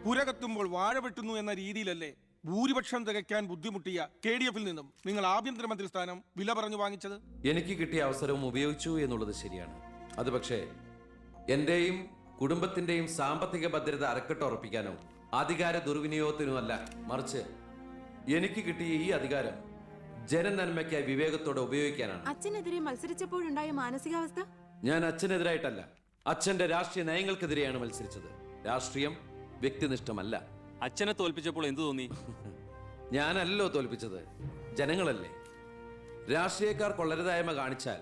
പുരകത്തുമ്പോൾ വാഴ വെട്ടുന്നു എന്ന രീതിയിലല്ലേ ഭൂരിപക്ഷം തികയ്ക്കാൻ ബുദ്ധിമുട്ടിയ KDF-ൽ നിന്നും നിങ്ങൾ ആഭ്യന്തരമന്ത്രി സ്ഥാനം വില പറഞ്ഞു വാങ്ങിച്ചത്? എനിക്ക് കിട്ടിയ അവസരവും ഉപയോഗിച്ചു എന്നുള്ളത് ശരിയാണ്. അത് പക്ഷേ എന്റെയും കുടുംബത്തിന്റെയും സാമ്പത്തിക ഭദ്രത അരക്കെട്ടുറപ്പിക്കാനോ അധികാര ദുർവിനിയോഗത്തിനോ അല്ല, മറിച്ച് എനിക്ക് കിട്ടിയ ഈ അധികാരം ജനനന്മയ്ക്കായി വിവേകത്തോടെ ഉപയോഗിക്കാനാണ്. അച്ഛനെതിരെ മത്സരിച്ചപ്പോഴുണ്ടായ മാനസികാവസ്ഥ? ഞാൻ അച്ഛനെതിരായിട്ടല്ല, അച്ഛന്റെ രാഷ്ട്രീയ നയങ്ങൾക്കെതിരെയാണ് മത്സരിച്ചത്. രാഷ്ട്രീയം വ്യക്തിനിഷ്ഠമല്ല. അച്ഛനെ തോൽപ്പിച്ചപ്പോൾ എന്തു തോന്നി? ഞാനല്ലോ തോൽപ്പിച്ചത്, ജനങ്ങളല്ലേ. രാഷ്ട്രീയക്കാർ കൊള്ളരുതായ്മ കാണിച്ചാൽ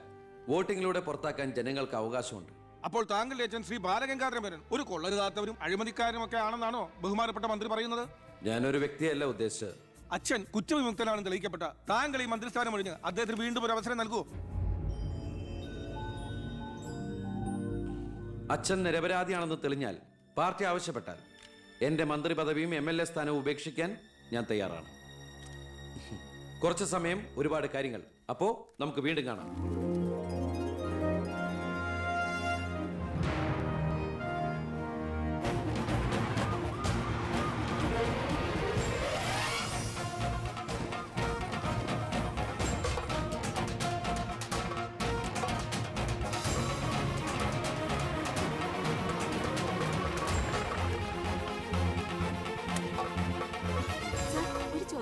വോട്ടിങ്ങിലൂടെ പുറത്താക്കാൻ ജനങ്ങൾക്ക് അവകാശമുണ്ട്. അപ്പോൾ താങ്കളുടെ അച്ഛൻ ശ്രീ ബാലഗംഗാധരൻ ഒരു കൊള്ളരുതാത്തവരും അഴിമതിക്കാരും ഒക്കെ ആണെന്നാണോ ബഹുമാനപ്പെട്ട മന്ത്രി പറയുന്നത്? ഞാനൊരു വ്യക്തിയല്ല ഉദ്ദേശിച്ചത്. അച്ഛൻ കുറ്റവിമുക്തനാണെന്ന് തെളിയിക്കപ്പെട്ട താങ്കൾ ഈ മന്ത്രിസ്ഥാനം ഒഴിഞ്ഞ് അദ്ദേഹത്തിന് വീണ്ടും ഒരു അവസരം നൽകുമോ? അച്ഛൻ നിരപരാധിയാണെന്ന് തെളിഞ്ഞാൽ, പാർട്ടി ആവശ്യപ്പെട്ടാൽ എന്റെ മന്ത്രി പദവിയും MLA സ്ഥാനവും ഉപേക്ഷിക്കാൻ ഞാൻ തയ്യാറാണ്. കുറച്ച് സമയം, ഒരുപാട് കാര്യങ്ങൾ. അപ്പോ നമുക്ക് വീണ്ടും കാണാം.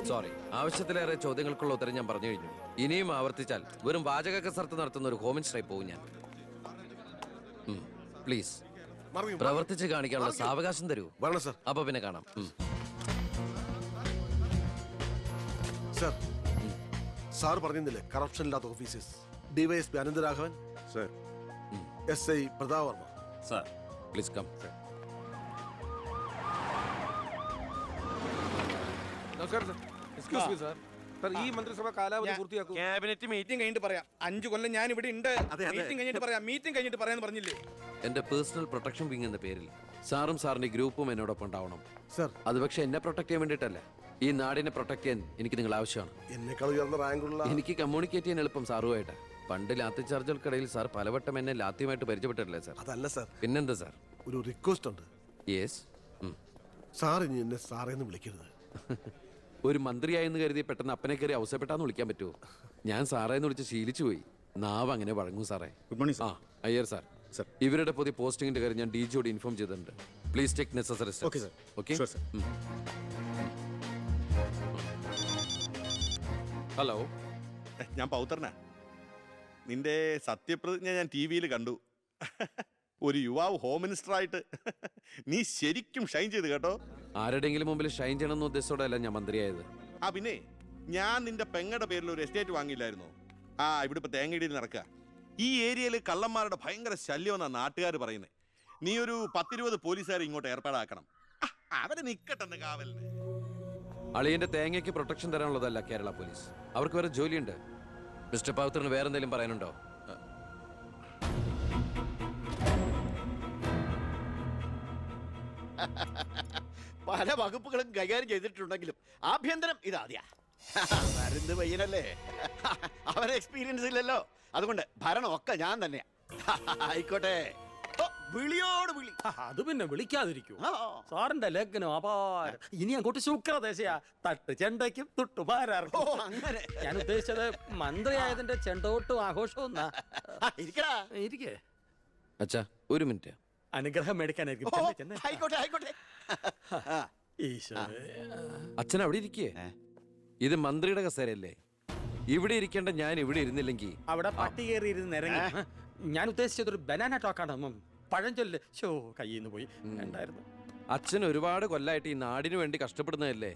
സോറി, ആവശ്യത്തിലേറെ ചോദ്യങ്ങൾക്കുള്ള ഉത്തരം ഞാൻ പറഞ്ഞു കഴിഞ്ഞു. ഇനിയും ആവർത്തിച്ചാൽ വെറും വാചക കസർത്ത് നടത്തുന്ന ഒരു ഹോം മിനിസ്റ്ററായി പോകും ഞാൻ. പ്ലീസ് പ്രവർത്തിച്ച് കാണിക്കാനുള്ള സാവകാശം തരൂ. അപ്പൊ പിന്നെ കാണാം. സാർ പറഞ്ഞില്ലേ കറപ്ഷൻ ഇല്ലാത്ത officers? DYSP Anantharaghavan sir, SI Prathap Varma sir. Please come. നമസ്കാരം sir. Excuse me sir. Sir, ഈ മന്ത്രിസഭ കാലാവധി പൂർത്തിയാക്കൂ. ക്യാബിനറ്റ് മീറ്റിംഗ് കഴിഞ്ഞിട്ട് പറയാം. 5 കൊല്ലം ഞാൻ ഇവിടെ ഉണ്ട്. മീറ്റിംഗ് കഴിഞ്ഞിട്ട് പറയാം. മീറ്റിംഗ് കഴിഞ്ഞിട്ട് പറയാന്ന് പറഞ്ഞില്ലേ? എന്റെ പേഴ്സണൽ പ്രൊട്ടക്ഷൻ വിങ് എന്ന പേരിൽ സാറും സാറിന്റെ ഗ്രൂപ്പും എന്നോടൊപ്പം ഉണ്ടാവണം സർ. അത് പക്ഷെ എന്നെ പ്രൊട്ടക്ട് ചെയ്യാൻ വേണ്ടിയിട്ടല്ല, ഈ നാടിനെ പ്രൊട്ടക്ട് ചെയ്യാൻ എനിക്ക് നിങ്ങൾ ആവശ്യമാണ്. എന്നെക്കാൾ ഉയർന്ന റാങ്കുള്ള എനിക്ക് കമ്മ്യൂണിക്കേറ്റ് ചെയ്യാൻ എളുപ്പം സാറുമായിട്ട്. പണ്ട് ലാത്തി ചാർജുകൾക്കിടയിൽ സാർ പലവട്ടം എന്നെ ലാത്തിയുമായിട്ട് പരിചയപ്പെട്ടിട്ടില്ലേ സാർ? അതല്ല സർ. പിന്നെന്താ സാർ? ഒരു റിക്വസ്റ്റ് ഉണ്ട്. യെസ്. സാർ ഇനി എന്നെ സാറേന്ന് വിളിക്കരുത്. ഒരു മന്ത്രിയായെന്ന് കരുതി പെട്ടെന്ന് അപ്പനെ കയറി അവസരപ്പെട്ടാന്ന് വിളിക്കാൻ പറ്റുമോ? ഞാൻ സാറേന്ന് വിളിച്ച് ശീലിച്ചു പോയി. നാവ് അങ്ങനെ വഴങ്ങും സാറേ. Good morning. അയ്യർ സാർ, ഇവരുടെ പുതിയ പോസ്റ്റിംഗിന്റെ കാര്യം ഞാൻ DGയോട് ഇൻഫോം ചെയ്തിട്ടുണ്ട്. Please take necessary steps. Okay sir. Okay. Sure sir. Hello, ഞാൻ പൗത്രനാ. നിന്റെ സത്യപ്രതിജ്ഞ ഞാൻ TV-യിൽ കണ്ടു. ഒരു യുവാവ് ഹോം മിനിസ്റ്ററായിട്ട് നീ ശരിക്കും ഷൈൻ ചെയ്ത് കേട്ടോ. ആരുടെയെങ്കിലും മുമ്പിൽ ഷൈൻ ചെയ്യണമെന്ന ഉദ്ദേശത്തോടെയല്ല ഞാൻ മന്ത്രിയായത്. പിന്നെ ഞാൻ നിന്റെ പെങ്ങടെ പേരിൽ ഒരു എസ്റ്റേറ്റ് വാങ്ങിയില്ലായിരുന്നോ? ഇവിടെ ഇപ്പൊ തേങ്ങയിടിയിൽ നടക്കുക. ഈ ഏരിയയിൽ കള്ളന്മാരുടെ ഭയങ്കര ശല്യമെന്നാണ് നാട്ടുകാർ പറയുന്നത്. നീ ഒരു 10-20 പോലീസുകാരെ ഇങ്ങോട്ട് ഏർപ്പാടാക്കണം. അവരെ നിക്കട്ടെന്ന് കാവലിന്. അളിയന്റെ തേങ്ങയ്ക്ക് പ്രൊട്ടക്ഷൻ തരാനുള്ളതല്ല കേരള പോലീസ്. അവർക്ക് വേറെ ജോലിയുണ്ട്. മിസ്റ്റർ പൗത്രന് വേറെ എന്തെങ്കിലും പറയാനുണ്ടോ? പല വകുപ്പുകളും കൈകാര്യം ചെയ്തിട്ടുണ്ടെങ്കിലും ആഭ്യന്തരം ഇതാദ്യാ. മരുന്ന് പയ്യനല്ലേ, അവരെ എക്സ്പീരിയൻസ് ഇല്ലല്ലോ. അതുകൊണ്ട് ഭരണമൊക്കെ ഞാൻ തന്നെയാ. ആയിക്കോട്ടെ, വിളിയോട് വിളി. അത് പിന്നെ വിളിക്കാതിരിക്കൂ. സാറിന്റെ ലേഖനം അപാരം. ഇനി അങ്ങോട്ട് ശുക്രദേശയാ. തട്ട് ചെണ്ടയ്ക്കും തുട്ടുപാരാർക്കും. അങ്ങനെ ഞാൻ ഉദ്ദേശിച്ചത് മന്ത്രിയായതിന്റെ ചെണ്ടോട്ടും ആഘോഷവും. ഇരിക്കേ അച്ഛാ, ഒരു മിനിറ്റ്. അനുഗ്രഹം മേടിക്കാനായിരിക്കും. ആയിക്കോട്ടെ ആയിക്കോട്ടെ. അച്ഛൻ അവിടെ ഇരിക്കേ. ഇത് മന്ത്രിയുടെ കസേരയല്ലേ? ഇവിടെ ഇരിക്കേണ്ട ഞാൻ ഇവിടെ ഇരുന്നില്ലെങ്കിൽ അവിടെ പട്ടി കയറി ഇരുന്ന് ഇറങ്ങി. ഞാൻ ഉദ്ദേശിച്ചത് ഒരു ബനാന ടോക്കാണ്. പഴഞ്ചൊല്ല് കയ്യിൽ നിന്ന് പോയി ഉണ്ടായിരുന്നു. അച്ഛൻ ഒരുപാട് കൊല്ലായിട്ട് ഈ നാടിനു വേണ്ടി കഷ്ടപ്പെടുന്നതല്ലേ?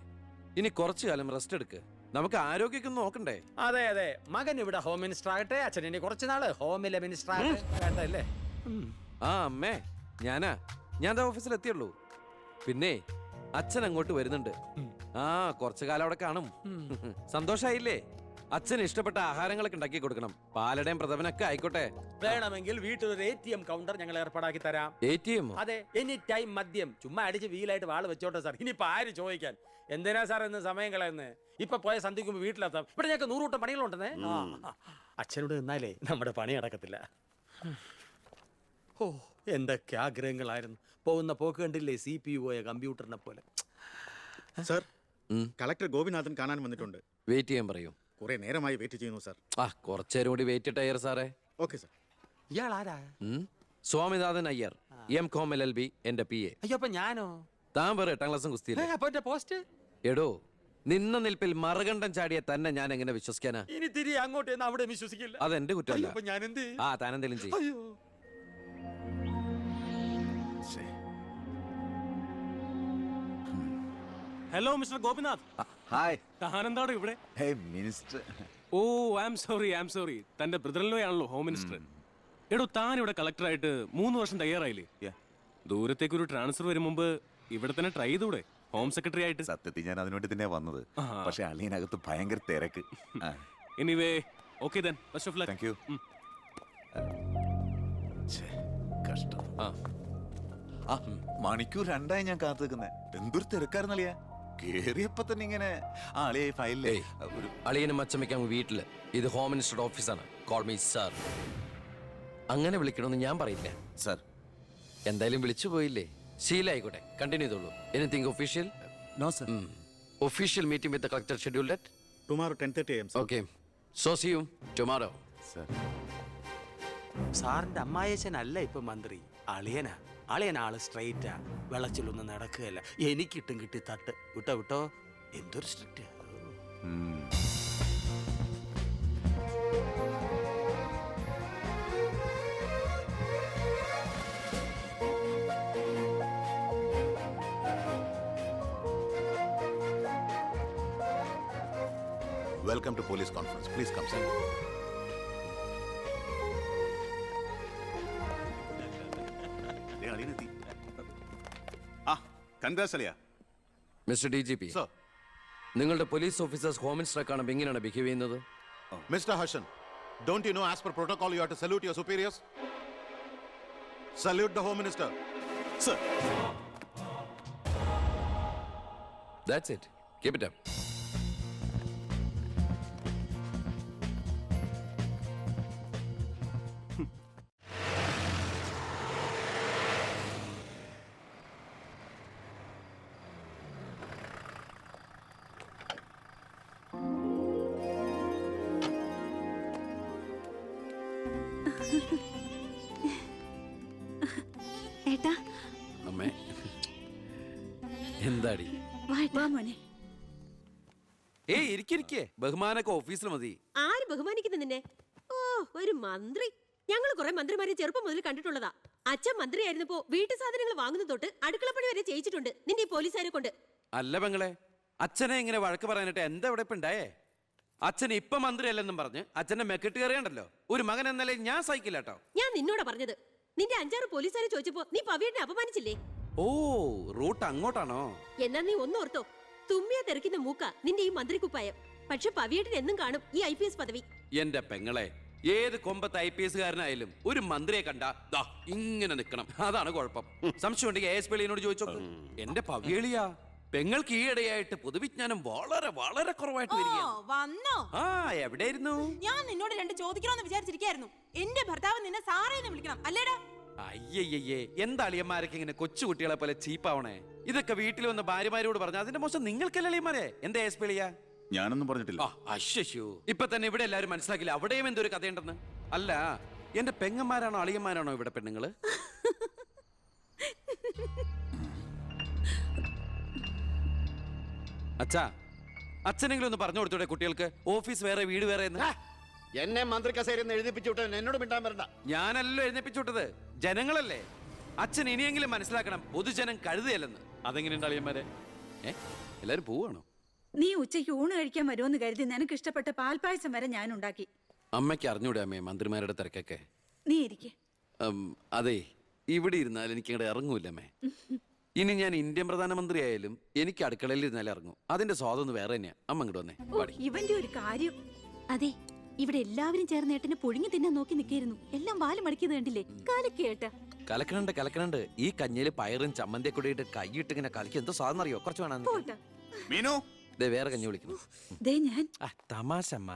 ഇനി കുറച്ചു കാലം റെസ്റ്റ് എടുക്ക്. നമുക്ക് ആരോഗ്യമൊക്കെ നോക്കണ്ടേ? അതെ അതെ, മകൻ ഇവിടെ ഹോം മിനിസ്റ്റർ ആകട്ടെ. അച്ഛൻ ഇനി കുറച്ചു നാള് ഹോമിലെ മിനിസ്റ്റർ ആകട്ടെ. അമ്മേ, ഞാൻ ഓഫീസിൽ എത്തിയുള്ളൂ. പിന്നെ അച്ഛൻ അങ്ങോട്ട് വരുന്നുണ്ട്. കുറച്ചു കാലം അവിടെ കാണും. സന്തോഷായില്ലേ? അച്ഛന് ഇഷ്ടപ്പെട്ട ആഹാരങ്ങളൊക്കെ ഉണ്ടാക്കി കൊടുക്കണം. പാലടയും പ്രഥമനൊക്കെ ആയിക്കോട്ടെ. വേണമെങ്കിൽ വീട്ടിൽ ഒരു ATM കൗണ്ടർ ഞങ്ങൾ ഏർപ്പാടാക്കി തരാം. ATM? അതെ, എനി ടൈം മദ്യം ചുമ്മാ അടിച്ച് വീലായിട്ട് വാള് വെച്ചോട്ടെ സാർ. ഇനിയിപ്പോ ആര് ചോദിക്കാൻ? എന്തിനാ സാർ എന്ന് സമയം കളയുന്നത്? ഇപ്പൊ പോയ സന്ധിക്കുമ്പോ വീട്ടിലെത്താം. ഇവിടെ ഞങ്ങൾക്ക് 100 കൂട്ടം പണികളുണ്ടെന്നേ. അച്ഛനോട് നിന്നാലേ നമ്മുടെ പണി നടക്കത്തില്ല. എന്തൊക്കെ ആഗ്രഹങ്ങളായിരുന്നു. പോകുന്ന പോക്ക് കണ്ടില്ലേ, CPU പോയ കമ്പ്യൂട്ടറിനെ പോലെ. സർ, ഉം. കളക്ടർ ഗോപിനാഥൻ കാണാൻ വന്നിട്ടുണ്ട്. വെയിറ്റ് ചെയ്യാൻ പറയൂ. കുറെ നേരമായി വെയിറ്റ് ചെയ്യുന്നു സർ. കുറച്ചേരം കൂടി വെയിറ്റ് ഇട്ടയ്യർ സാറേ. Okay sir. ഇയാൾ ആരാ? സ്വാമിനാഥൻ അയ്യർ, M.Com LLB, എന്റെ PA. അയ്യോ, അപ്പൊ ഞാനോ? താൻ വേറെ 8ാം ക്ലാസ്സും കുസ്തിയില്ല. അപ്പൊ എന്റെ പോസ്റ്റ് എടോ, നിന്ന നിൽപ്പിൽ മറുകണ്ഠം ചാടിയ തന്നെ ഞാൻ എങ്ങനെ വിശ്വസിക്കാനാ? ഇനി തിരികെ അങ്ങോട്ട് ചെന്ന് അവിടെ വിശ്വസിക്കില്ല. അതെന്റെ കുറ്റമല്ല. അപ്പൊ ഞാൻ എന്ത് ചെയ്യും? താൻ എന്തെങ്കിലും ചെയ്യും. അയ്യോ, ഹലോ മിസ്റ്റർ ഗോപിനാഥ്, ഹായ്. താനെന്താണ് ഇവിടെ? Hey minister. Oh, I am sorry. തന്റെ ബ്രദറിലോ ആണല്ലോ ഹോം മിനിസ്റ്റർ. എടോ, താൻ ഇവിടെ കളക്ടറായിട്ട് 3 വർഷം തയ്യാറായില്ലേ? Yeah. ദൂരത്തേക്ക് ഒരു ട്രാൻസ്ഫർ വരും മുമ്പ് ഇവിടെ തന്നെ ട്രൈ ചെയ്തൂടെ ഹോം സെക്രട്ടറി ആയിട്ട്? സത്യത്തിൽ ഞാൻ അതിനുവേണ്ടി തന്നെ വന്നത്. ആഹാ. പക്ഷെ അളിയനകത്ത് ഭയങ്കര തിരക്ക്. Anyway, okay then, best of luck. Thank you. കഷ്ടം. ആ മണിക്കൂർ 2 ഞാൻ കാത്തു നിൽക്കുന്നേ. എന്തൊരു തിരക്കായിരുന്നു അളിയ. കേറിയപ്പോ തന്നെ ഇങ്ങനെ അളിയ ഫയലിലേ ഏയ്, അളിയനും അച്ചമ്മയ്ക്കും വീട്ടില്. ഇത് ഹോം മിനിസ്റ്ററുടെ ഓഫീസാണ്. Call me sir. അങ്ങനെ വിളിക്കണമെന്ന് ഞാൻ പറയില്ല. സർ. എന്തായാലും വിളിച്ചു പോയില്ലേ, ശീലായിക്കോട്ടെ. കണ്ടിന്യൂ ചെയ്തോളൂ. Anything official? No sir. Official meeting with collector scheduled at? Tomorrow 10:30 AM. Okay, so see you tomorrow. Sir. സാറിന്റെ അമ്മായച്ചനല്ല ഇപ്പൊ മന്ത്രി, അളിയനാ. അളിയനാള് സ്ട്രൈറ്റാ, വെള്ളച്ചിലൊന്നും നടക്കുകയല്ല. എനിക്കിട്ടും കിട്ടി തട്ട്. വിട്ടോ, എന്തൊരു strict. Welcome to police conference. Please come sir. അളിയനെത്തി. ആ കൺഗ്രാറ്റ്സ് അളിയ. Mister DGP, sir. നിങ്ങളുടെ പോലീസ് ഓഫീസേഴ്സ് ഹോം മിനിസ്റ്ററെ കാണുമ്പോൾ എങ്ങനെയാണ് ബിഹേവ് ചെയ്യുന്നത്? Mr. Harshan, don't you know as per protocol you have to salute your superiors? Salute the Home Minister. Sir. That's it. Keep it up. ഏട്ടാ, അമ്മേ, എന്താടി? വാ മോനെ. ഏയ്, ഇരിക്കെ. ബഹുമാനൊക്കെ ഓഫീസിൽ മതി. ആര് ബഹുമാനിക്കുന്നു നിന്നെ? ഓ, ഒരു മന്ത്രി. ഞങ്ങൾ കുറെ മന്ത്രിമാരെ ചെറുപ്പം മുതൽ കണ്ടിട്ടുള്ളതാ. അച്ഛൻ മന്ത്രിയായിരുന്നപ്പോ വീട്ടു സാധനങ്ങൾ വാങ്ങുന്ന തൊട്ട് അടുക്കളപ്പണി വരെ ചെയ്യിച്ചിട്ടുണ്ട് നിന്റെ ഈ പോലീസുകാരെ കൊണ്ട്. അല്ല പെങ്ങളെ, അച്ഛനെ ഇങ്ങനെ വഴക്ക് പറയാനായിട്ട് എന്താ ഇവിടെ ഇപ്പൊ ഉണ്ടായേ? അച്ഛൻ ഇപ്പൊ മന്ത്രിയല്ലെന്നും പറഞ്ഞ് അച്ഛന്റെ മെക്കെട്ട് കയറിയണ്ടല്ലോ. ഒരു മകൻ എന്നല്ലേ ഞാൻ സഹിക്കില്ല കേട്ടോ. ഞാൻ നിന്നോടാ പറഞ്ഞത്. നിന്റെ 5-6 പോലീസുകാരെ ചോദിച്ചപ്പോ നീ പവിയനെ അപമാനിച്ചില്ലേ? ഓ, റൂട്ട് അങ്ങോട്ടാണോ? എന്നാ നീ ഒന്നോർത്തോ, തുമ്മിയ തെറിക്കുന്ന മൂക്ക നിന്റെ ഈ മന്ത്രിക്കുപ്പായം. പക്ഷെ പവിയേട്ടൻ എന്നും കാണും ഈ IPS പദവി. എന്റെ പെങ്ങളെ, ഏത് കൊമ്പത്ത് IPS കാരനായാലും ഒരു മന്ത്രിയെ കണ്ടാ ദാ ഇങ്ങനെ നിക്കണം. അതാണ് കുഴപ്പം. സംശയം ഉണ്ടെങ്കിൽ ASP എളിയനോട് ചോദിച്ചോക്ക്. എന്റെ പവിയളിയാ, പെങ്ങൾക്ക് ഈയിടെയായിട്ട് പൊതുവിജ്ഞാനം വളരെ വളരെ കുറവായിട്ട് വരികയാണ്. വന്നോ? ആ, എവിടെയായിരുന്നു? ഞാൻ നിന്നോട് 2 ചോദിക്കണമെന്ന് വിചാരിച്ചിരിക്കായിരുന്നു. എന്റെ ഭർത്താവ് നിന്നെ സാറേന്ന് വിളിക്കണം, അല്ലേടാ? അയ്യയ്യേ, എന്താ അളിയന്മാരൊക്കെ ഇങ്ങനെ കൊച്ചുകുട്ടികളെ പോലെ ചീപ്പാവണേ? ഇതൊക്കെ വീട്ടിൽ വന്ന ഭാര്യമാരോട് പറഞ്ഞ അതിന്റെ മോശം നിങ്ങൾക്കല്ലേ അളിയന്മാരെ? എന്താ ASP എളിയാ? ഞാനൊന്നും പറഞ്ഞിട്ടില്ല. അശ്ശോ, ഇപ്പൊ തന്നെ ഇവിടെ എല്ലാവരും മനസ്സിലാക്കില്ല അവിടെയും എന്തൊരു കഥയുണ്ടെന്ന്. അല്ല, എന്റെ പെങ്ങന്മാരാണോ അളിയന്മാരാണോ ഇവിടെ പെണ്ണുങ്ങള്? അച്ഛാ, അച്ഛനെങ്കിലും ഒന്ന് പറഞ്ഞു കൊടുത്തൂടെ കുട്ടികൾക്ക് ഓഫീസ് വേറെ വീട് വേറെ എന്ന്? എന്നെ മന്ത്രി കസേരന്ന് എഴുതിപ്പിച്ചു വിട്ടാൻ എന്നോട് മിണ്ടാൻ വരണ്ട. ഞാനല്ലോ എഴുന്നേപ്പിച്ചു വിട്ടത്, ജനങ്ങളല്ലേ. അച്ഛൻ ഇനിയെങ്കിലും മനസ്സിലാക്കണം, പൊതുജനം കഴുതയല്ലെന്ന്. അതെങ്ങനെയുണ്ട് അളിയന്മാരെ? എല്ലാരും പോവാണോ? നീ ഉച്ചയ്ക്ക് ഊണ് കഴിക്കാൻ വരുമെന്ന് കരുതി നിനക്ക് ഇഷ്ടപ്പെട്ട പാൽപ്പായസം വരെ ഞാൻ ഉണ്ടാക്കി. അമ്മയ്ക്ക് അറിഞ്ഞൂടെ അമ്മേ മന്ത്രിമാരുടെ തിരക്കൊക്കെ? നീ ഇരിക്കെ. അതെ, ഇവിടെ ഇരുന്നാൽ എനിക്ക് അങ്ങോട്ട് ഇറങ്ങൂല്ല അമ്മേ. ഇനി ഞാൻ ഇന്ത്യൻ പ്രധാനമന്ത്രി ആയാലും എനിക്ക് അടുക്കളയിൽ ഇരുന്നാലും ഇറങ്ങും. അതിന്റെ സ്വാദം വേറെ തന്നെയാ. അമ്മ ഇങ്ങോട്ട് വന്നേ. ഇവന്റെ ഒരു കാര്യം. അതെ, ഇവിടെ എല്ലാവരും ചേർന്ന് ഏട്ടനെ പുഴുങ്ങി തിന്നാൻ നോക്കി നിൽക്കായിരുന്നു. എല്ലാം വാല് മടക്കിയത് കണ്ടില്ലേ? കാലക്കേട്ട കലക്കണുണ്ട്. ഈ കഞ്ഞില് പയറും ചമ്മന്തിയൊക്കെ കൂടിയിട്ട് കൈയിട്ട് ഇങ്ങനെ കലക്കി എന്തോ സാധനം അറിയോ? കുറച്ച് വേണം. മീനു, വേറെ കഞ്ഞി വിളിക്കുന്നു. ഞാൻ തമാശ അമ്മ.